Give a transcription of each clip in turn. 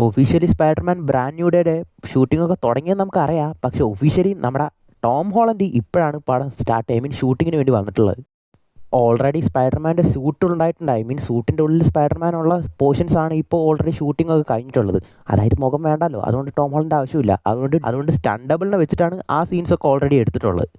Officially Spiderman brand new ഡേയുടെ ഷൂട്ടിങ്ങൊക്കെ തുടങ്ങിയെന്ന് നമുക്കറിയാം. പക്ഷേ ഒഫീഷ്യലി നമ്മുടെ ടോം ഹോളണ്ട് ഇപ്പോഴാണ് പടം സ്റ്റാർട്ട് ഷൂട്ടിങ്ങിന് വേണ്ടി വന്നിട്ടുള്ളത്. ഓൾറെഡി സ്പൈഡർമാൻ്റെ സ്യൂട്ട് ഉണ്ടായിട്ടുണ്ട്. സൂട്ടിൻ്റെ ഉള്ളിൽ സ്പൈഡർമാനുള്ള പോർഷൻസ് ആണ് ഇപ്പോൾ ഓൾറെഡി ഷൂട്ടിംഗ് ഒക്കെ കഴിഞ്ഞിട്ടുള്ളത്. അതായത് മുഖം വേണ്ടല്ലോ, അതുകൊണ്ട് ടോം ഹോളൻ്റെ ആവശ്യമില്ല. അതുകൊണ്ട് സ്റ്റണ്ടബിളിനെ വെച്ചിട്ടാണ് ആ സീൻസൊക്കെ ഓൾറെഡി എടുത്തിട്ടുള്ളത്.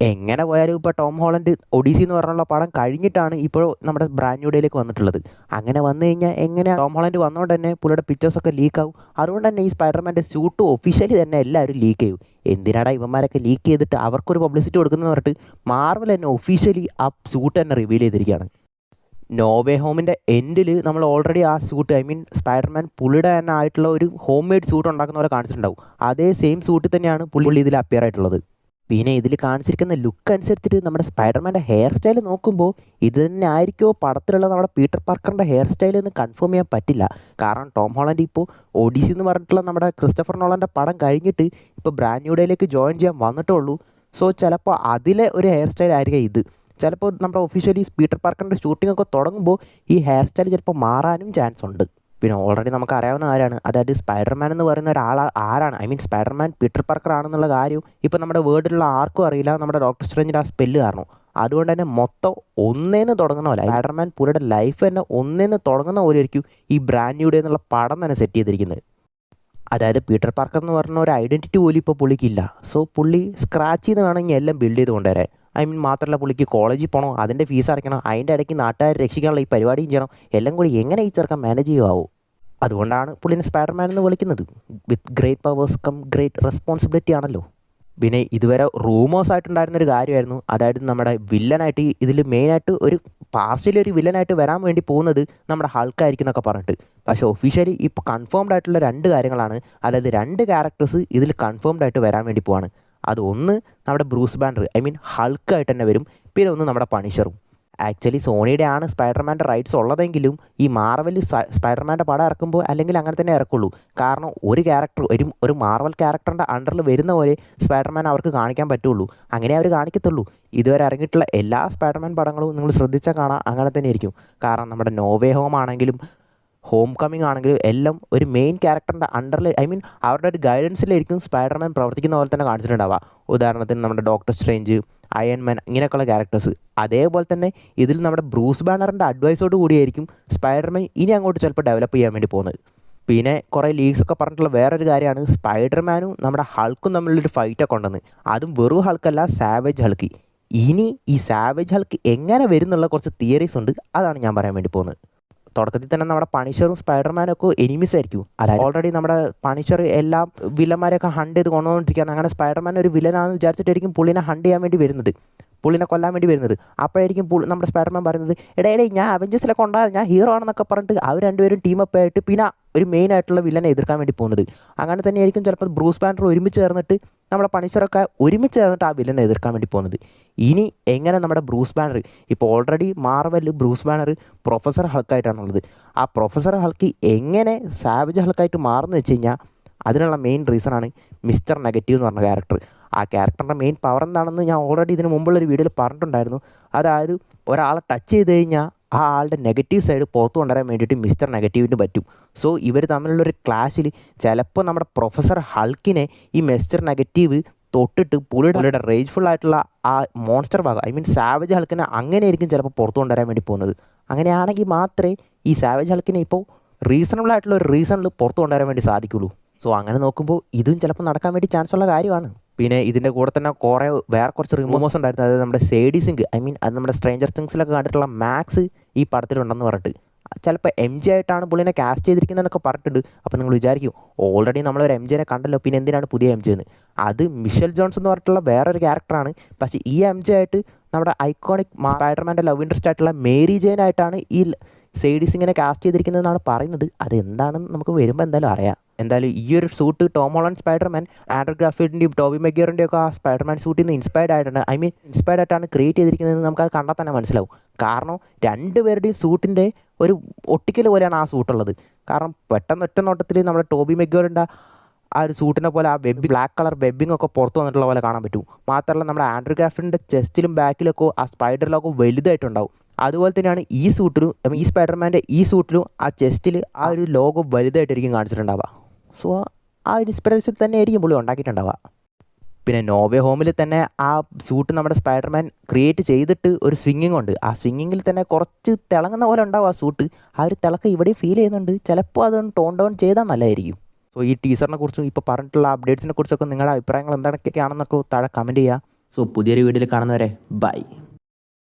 എങ്ങനെ പോയാലും ഇപ്പോൾ ടോം ഹോളണ്ട് ഒഡീസി എന്ന് പറഞ്ഞുള്ള പടം കഴിഞ്ഞിട്ടാണ് ഇപ്പോൾ നമ്മുടെ ബ്രാൻഡ് ന്യൂ ഡേയിലേക്ക് വന്നിട്ടുള്ളത്. അങ്ങനെ വന്നു കഴിഞ്ഞാൽ എങ്ങനെയാണ് ടോം ഹോളണ്ട് വന്നുകൊണ്ട് തന്നെ പുള്ളിയുടെ പിക്ചേഴ്സൊക്കെ ലീക്കാവും. അതുകൊണ്ട് തന്നെ ഈ സ്പൈഡർമാൻ്റെ സ്യൂട്ട് ഒഫീഷ്യലി തന്നെ എല്ലാവരും ലീക്ക് ചെയ്യും. എന്തിനാടാ ഇവന്മാരൊക്കെ ലീക്ക് ചെയ്തിട്ട് അവർക്കൊരു പബ്ലിസിറ്റി കൊടുക്കുന്നതെന്ന് പറഞ്ഞിട്ട് മാർവൽ തന്നെ ഒഫീഷ്യലി ആ സ്യൂട്ട് തന്നെ റിവീൽ ചെയ്തിരിക്കുകയാണ്. നോവേ ഹോമിൻ്റെ എൻഡിൽ നമ്മൾ ഓൾറെഡി ആ സ്യൂട്ട് സ്പൈഡർമാൻ പുള്ളിയുടെ തന്നെ ആയിട്ടുള്ള ഒരു ഹോം മെയ്ഡ് സ്യൂട്ട് ഉണ്ടാക്കുന്ന പോലെ കാണിച്ചിട്ടുണ്ടാവും. അതേ സെയിം സ്യൂട്ടിൽ തന്നെയാണ് പുള്ളി ഇതിൽ അപ്പിയർ ആയിട്ടുള്ളത്. പിന്നെ ഇതിൽ കാണിച്ചിരിക്കുന്ന ലുക്ക് അനുസരിച്ചിട്ട് നമ്മുടെ സ്പൈഡർമാൻ്റെ ഹെയർ സ്റ്റൈൽ നോക്കുമ്പോൾ ഇത് തന്നെ ആയിരിക്കുമോ പടത്തിലുള്ള നമ്മുടെ പീറ്റർ പാർക്കറിൻ്റെ ഹെയർ സ്റ്റൈൽ എന്ന് കൺഫേം ചെയ്യാൻ പറ്റില്ല. കാരണം ടോം ഹോളണ്ട് ഇപ്പോൾ ഒഡീസി എന്ന് പറഞ്ഞിട്ടുള്ള നമ്മുടെ ക്രിസ്റ്റഫർ നോളൻ്റെ പടം കഴിഞ്ഞിട്ട് ഇപ്പോൾ ബ്രാൻഡ് ന്യൂ ഡേയിലേക്ക് ജോയിൻ ചെയ്യാൻ വന്നിട്ടേ ഉള്ളൂ. സോ ചിലപ്പോൾ അതിലെ ഒരു ഹെയർ സ്റ്റൈൽ ആയിരിക്കും ഇത്. ചിലപ്പോൾ നമ്മുടെ ഒഫീഷ്യലി പീറ്റർ പാർക്കറിൻ്റെ ഷൂട്ടിംഗ് ഒക്കെ തുടങ്ങുമ്പോൾ ഈ ഹെയർ സ്റ്റൈൽ ചിലപ്പോൾ മാറാനും ചാൻസ് ഉണ്ട്. പിന്നെ ഓൾറെഡി നമുക്ക് അറിയാവുന്ന കാര്യമാണ്, അതായത് സ്പൈഡർമാൻ എന്ന് പറയുന്ന ഒരാൾ ആരാണ്, സ്പൈഡർമാൻ പീറ്റർ പാർക്കർ ആണെന്നുള്ള കാര്യം ഇപ്പോൾ നമ്മുടെ വേൾഡിലുള്ള ആർക്കും അറിയില്ല, നമ്മുടെ ഡോക്ടർ സ്ട്രേഞ്ചിൻ്റെ ആ സ്പെല്ല് കാരണം. അതുകൊണ്ട് തന്നെ മൊത്തം ഒന്നേന്ന് തുടങ്ങുന്ന പോലെ സ്പൈഡർമാൻ പുള്ളിയുടെ ലൈഫ് തന്നെ ഒന്നേന്ന് തുടങ്ങുന്ന പോലെ ആയിരിക്കും ഈ ബ്രാൻഡ് ന്യൂ ഡേ എന്നുള്ള പടം തന്നെ സെറ്റ് ചെയ്തിരിക്കുന്നത്. അതായത് പീറ്റർ പാർക്കർ എന്ന് പറഞ്ഞ ഒരു ഐഡൻറ്റിറ്റി പോലും ഇപ്പോൾ പുള്ളിക്കില്ല. സോ പുള്ളി സ്ക്രാച്ചിൽ നിന്ന് വേണമെങ്കിൽ എല്ലാം ബിൽഡ് ചെയ്ത് കൊണ്ടുവരാൻ. മാത്രമല്ല പുള്ളിക്ക് കോളേജിൽ പോകണം, അതിൻ്റെ ഫീസ് അടയ്ക്കണം, അതിൻ്റെ ഇടയ്ക്ക് നാട്ടുകാരെ രക്ഷിക്കാനുള്ള ഈ പരിപാടിയും ചെയ്യണം. എല്ലാം കൂടി എങ്ങനെ ഈ ചെറുക്കാൻ മാനേജ് ചെയ്യുമാവും? അതുകൊണ്ടാണ് പുള്ളിനെ സ്പൈഡർമാൻ എന്ന് വിളിക്കുന്നത്. With great powers come great responsibility ആണല്ലോ. പിന്നെ ഇതുവരെ റൂമേഴ്സ് ആയിട്ടുണ്ടായിരുന്നൊരു കാര്യമായിരുന്നു, അതായത് നമ്മുടെ വില്ലനായിട്ട് ഇതിൽ മെയിനായിട്ട് ഒരു പാർഷ്യലി ഒരു വില്ലനായിട്ട് വരാൻ വേണ്ടി പോകുന്നത് നമ്മുടെ ഹൾക്കായിരിക്കും എന്നൊക്കെ പറഞ്ഞിട്ട്. പക്ഷേ ഒഫീഷ്യലി ഇപ്പോൾ കൺഫേംഡ് ആയിട്ടുള്ള 2 കാര്യങ്ങളാണ്, അതായത് 2 ക്യാരക്ടേഴ്സ് ഇതിൽ കൺഫേംഡ് ആയിട്ട് വരാൻ വേണ്ടി പോവാണ്. അത് ഒന്ന് നമ്മുടെ ബ്രൂസ് ബാനർ ഹൾക്കായിട്ട് തന്നെ വരും. പിന്നെ ഒന്ന് നമ്മുടെ പണിഷറും. ആക്ച്വലി സോണിയുടെ ആണ് സ്പൈഡർമാൻ്റെ റൈറ്റ്സ് ഉള്ളതെങ്കിലും ഈ മാർവൽ സ്പൈഡർമാൻ്റെ പടം ഇറക്കുമ്പോൾ അല്ലെങ്കിൽ അങ്ങനെ തന്നെ ഇറക്കുള്ളൂ. കാരണം ഒരു ക്യാരക്ടർ ഒരു മാർവൽ ക്യാരക്ടറിൻ്റെ അണ്ടറിൽ വരുന്ന പോലെ സ്പൈഡർമാൻ അവർക്ക് കാണിക്കാൻ പറ്റുള്ളൂ. അങ്ങനെ അവർ കാണിക്കത്തുള്ളൂ. ഇതുവരെ ഇറങ്ങിയിട്ടുള്ള എല്ലാ സ്പൈഡർമാൻ പടങ്ങളും നിങ്ങൾ ശ്രദ്ധിച്ചാൽ കാണാം അങ്ങനെ തന്നെ ആയിരിക്കും. കാരണം നമ്മുടെ നോവേ ഹോം ആണെങ്കിലും ഹോം കമ്മിങ് ആണെങ്കിലും എല്ലാം ഒരു മെയിൻ ക്യാരക്ടറിൻ്റെ അണ്ടറിൽ അവരുടെ ഒരു ഗൈഡൻസിലായിരിക്കും സ്പൈഡർമാൻ പ്രവർത്തിക്കുന്ന പോലെ തന്നെ കാണിച്ചിട്ടുണ്ടാവുക. ഉദാഹരണത്തിന് നമ്മുടെ ഡോക്ടർ സ്ട്രേഞ്ച്, അയൺമാൻ, ഇങ്ങനെയൊക്കെയുള്ള ക്യാരക്ടേഴ്സ്. അതേപോലെ തന്നെ ഇതിൽ നമ്മുടെ ബ്രൂസ് ബാനറിൻ്റെ അഡ്വൈസോട് കൂടിയായിരിക്കും സ്പൈഡർമാൻ ഇനി അങ്ങോട്ട് ചിലപ്പോൾ ഡെവലപ്പ് ചെയ്യാൻ വേണ്ടി പോകുന്നത്. പിന്നെ കുറേ ലീഗ്സൊക്കെ പറഞ്ഞിട്ടുള്ള വേറൊരു കാര്യമാണ് സ്പൈഡർമാനും നമ്മുടെ ഹൾക്കും തമ്മിലുള്ളൊരു ഫൈറ്റൊക്കെ ഉണ്ടെന്ന്. അതും വെറും ഹൾക്കല്ല, സാവേജ് ഹൾക്ക്. ഇനി ഈ സാവേജ് ഹൾക്ക് എങ്ങനെ വരുന്നുള്ള കുറച്ച് തിയറീസ് ഉണ്ട്, അതാണ് ഞാൻ പറയാൻ വേണ്ടി പോകുന്നത്. തുടക്കത്തിൽ തന്നെ നമ്മുടെ പണിഷറും സ്പൈഡർമാനും ഒക്കെ എനിമീസ് ആയിരിക്കും. അതായത് ഓൾറെഡി നമ്മുടെ പണിഷർ എല്ലാ വില്ലന്മാരെയൊക്കെ ഹണ്ട് ചെയ്ത് കൊണ്ടുവന്നിരിക്കുകയാണ്. അങ്ങനെ സ്പൈഡർമാൻ ഒരു വില്ലനാണെന്ന് വിചാരിച്ചിട്ടായിരിക്കും പുള്ളിനെ ഹണ്ട് ചെയ്യാൻ വേണ്ടി വരുന്നത്, പുള്ളിനെ കൊല്ലാൻ വേണ്ടി വരുന്നത്. അപ്പോഴായിരിക്കും നമ്മുടെ സ്പൈഡർമാൻ പറയുന്നത്, എടേ ഞാൻ അവഞ്ചേഴ്സിലൊക്കെ ഉണ്ടാകും, ഞാൻ ഹീറോ ആണെന്നൊക്കെ പറഞ്ഞിട്ട് അവർ രണ്ടുപേരും ടീമപ്പ് ആയിട്ട് പിന്നെ ഒരു മെയിൻ ആയിട്ടുള്ള വില്ലനെ എതിർക്കാൻ വേണ്ടി പോകുന്നത്. അങ്ങനെ തന്നെയായിരിക്കും ചിലപ്പോൾ ബ്രൂസ് ബാനർ ഒരുമിച്ച് ചേർന്നിട്ട് നമ്മുടെ പണിഷറൊക്കെ ഒരുമിച്ച് ചേർന്നിട്ട് ആ വില്ലനെ എതിർക്കാൻ വേണ്ടി പോകുന്നത്. ഇനി എങ്ങനെ നമ്മുടെ ബ്രൂസ് ബാനർ, ഇപ്പോൾ already Marvel Bruce Banner professor ഹൾക്കായിട്ടാണുള്ളത്. ആ പ്രൊഫസർ ഹൾക്ക് എങ്ങനെ സാവേജ് ഹൾക്കായിട്ട് മാറുന്നു വെച്ച് കഴിഞ്ഞാൽ അതിനുള്ള മെയിൻ റീസണാണ് മിസ്റ്റർ നെഗറ്റീവ് എന്ന് പറഞ്ഞ ക്യാരക്ടർ. ആ ക്യാരക്ടറിൻ്റെ മെയിൻ പവർ എന്താണെന്ന് ഞാൻ ഓൾറെഡി ഇതിന് മുമ്പുള്ളൊരു വീഡിയോയിൽ പറഞ്ഞിട്ടുണ്ടായിരുന്നു. അതായത് ഒരാളെ ടച്ച് ചെയ്ത് കഴിഞ്ഞാൽ ആ ആളുടെ നെഗറ്റീവ് സൈഡ് പുറത്തു കൊണ്ടുവരാൻ വേണ്ടിയിട്ട് മിസ്റ്റർ നെഗറ്റീവിന് പറ്റും. സോ ഇവർ തമ്മിലുള്ളൊരു ക്ലാഷിൽ ചിലപ്പോൾ നമ്മുടെ പ്രൊഫസർ ഹൾക്കിനെ ഈ മിസ്റ്റർ നെഗറ്റീവ് തൊട്ടിട്ട് പുള്ളിയുടെ റേജ്ഫുൾ ആയിട്ടുള്ള ആ മോൺസ്റ്റർ ഭാഗം സാവേജ് ഹൾക്കിനെ അങ്ങനെയായിരിക്കും ചിലപ്പോൾ പുറത്തു കൊണ്ടുവരാൻ വേണ്ടി പോകുന്നത്. അങ്ങനെയാണെങ്കിൽ മാത്രമേ ഈ സാവേജ് ഹൾക്കിനെ ഇപ്പോൾ റീസണബിൾ ആയിട്ടുള്ള ഒരു റീസണിൽ പുറത്തു കൊണ്ടുവരാൻ വേണ്ടി സാധിക്കുള്ളൂ. സോ അങ്ങനെ നോക്കുമ്പോൾ ഇതും ചിലപ്പോൾ നടക്കാൻ വേണ്ടി ചാൻസ് ഉള്ള കാര്യമാണ്. പിന്നെ ഇതിൻ്റെ കൂടെ തന്നെ വേറെ കുറച്ച് റിമൂവേഴ്സ് ഉണ്ടായിരുന്നു. അതായത് നമ്മുടെ സേഡി സിങ്ക് അത് നമ്മുടെ സ്ട്രേഞ്ചർ തിങ്സിലൊക്കെ കണ്ടിട്ടുള്ള മാക്സ് ഈ പടത്തിലുണ്ടെന്ന് പറഞ്ഞിട്ട് ചിലപ്പോൾ MJ ആയിട്ടാണ് പുള്ളിനെ കാസ്റ്റ് ചെയ്തിരിക്കുന്നതെന്നൊക്കെ പറഞ്ഞിട്ടുണ്ട്. അപ്പോൾ നിങ്ങൾ വിചാരിക്കും ഓൾറെഡി നമ്മളൊരു MJനെ കണ്ടല്ലോ, പിന്നെ എന്തിനാണ് പുതിയ MJ എന്ന്. അത് മിഷൽ ജോൺസ് എന്ന് പറഞ്ഞിട്ടുള്ള വേറൊരു ക്യാരക്ടറാണ്. പക്ഷേ ഈ MJ ആയിട്ട് നമ്മുടെ ഐക്കോണിക് സ്പൈഡർമാൻ്റെ ലവ് ഇൻട്രസ്റ്റ് ആയിട്ടുള്ള മേരി ജെയിൻ ആയിട്ടാണ് ഈ സേഡി സിങ്ങിനെ കാസ്റ്റ് ചെയ്തിരിക്കുന്നതെന്നാണ് പറയുന്നത്. അതെന്താണെന്ന് നമുക്ക് വരുമ്പോൾ എന്തായാലും അറിയാം. എന്തായാലും ഈ ഒരു suit Tom Holland Spiderman Andrew ഗാർഫീൽഡിൻ്റെയും ടോബി മഗ്വയറിൻ്റെയും ഒക്കെ ആ സ്പൈഡർമാൻ സൂട്ടിൽ നിന്ന് ഇൻസ്പയർഡ് ആയിട്ടാണ് ഇൻസ്പയർഡ് ആയിട്ടാണ് ക്രിയേറ്റ് ചെയ്തിരിക്കുന്നതെന്ന് നമുക്കത് കണ്ടാൽ തന്നെ മനസ്സിലാവും. കാരണം രണ്ടുപേരുടെയും സൂട്ടിൻ്റെ ഒരു ഒട്ടിക്കൽ പോലെയാണ് ആ സൂട്ടുള്ളത്. കാരണം പെട്ടെന്ന് ഒറ്റ നോട്ടത്തിൽ നമ്മുടെ ടോബി മഗ്വയറിൻ്റെ ആ ഒരു സൂട്ടിനെ പോലെ ആ ബ്ലാക്ക് കളർ വെബിങ് ഒക്കെ പുറത്ത് വന്നിട്ടുള്ള പോലെ കാണാൻ പറ്റും. മാത്രമല്ല നമ്മുടെ ആൻഡ്രൂ ഗാർഫീൽഡിൻ്റെ ചെസ്റ്റിലും ബാക്കിലൊക്കെ ആ സ്പൈഡറിലൊക്കെ വലുതായിട്ടുണ്ടാവും. അതുപോലെ തന്നെയാണ് ഈ സൂട്ടിലും ഈ സ്പൈഡർമാൻ്റെ ഈ സൂട്ടിലും ആ ചെസ്റ്റിൽ ആ ഒരു ലോഗോ വലുതായിട്ടായിരിക്കും കാണിച്ചിട്ടുണ്ടാവുക. സോ ആ ഒരു ഇൻസ്പിറേഷൻ തന്നെ ആയിരിക്കും പുള്ളി ഉണ്ടാക്കിയിട്ടുണ്ടാവുക. പിന്നെ നോവേ ഹോമിൽ തന്നെ ആ സൂട്ട് നമ്മുടെ സ്പൈഡർമാൻ ക്രിയേറ്റ് ചെയ്തിട്ട് ഒരു സ്വിങ്ങിങ് ഉണ്ട്. ആ സ്വിങ്ങിങ്ങിൽ തന്നെ കുറച്ച് തിളങ്ങുന്ന പോലെ ഉണ്ടാവും ആ സൂട്ട്. ആ ഒരു തിളക്കം ഇവിടെയും ഫീൽ ചെയ്യുന്നുണ്ട്. ചിലപ്പോൾ അതൊന്ന് ടോൺ ഡൗൺ ചെയ്താൽ നല്ലതായിരിക്കും. സോ ഈ ടീസറിനെ കുറിച്ചും ഇപ്പോൾ പറഞ്ഞിട്ടുള്ള അപ്ഡേറ്റ്സിനെ കുറിച്ചൊക്കെ നിങ്ങളുടെ അഭിപ്രായങ്ങൾ എന്തൊക്കെയാണെന്നൊക്കെ താഴെ കമൻറ്റ് ചെയ്യുക. സോ പുതിയൊരു വീഡിയോയിൽ കാണുന്നവരെ ബൈ.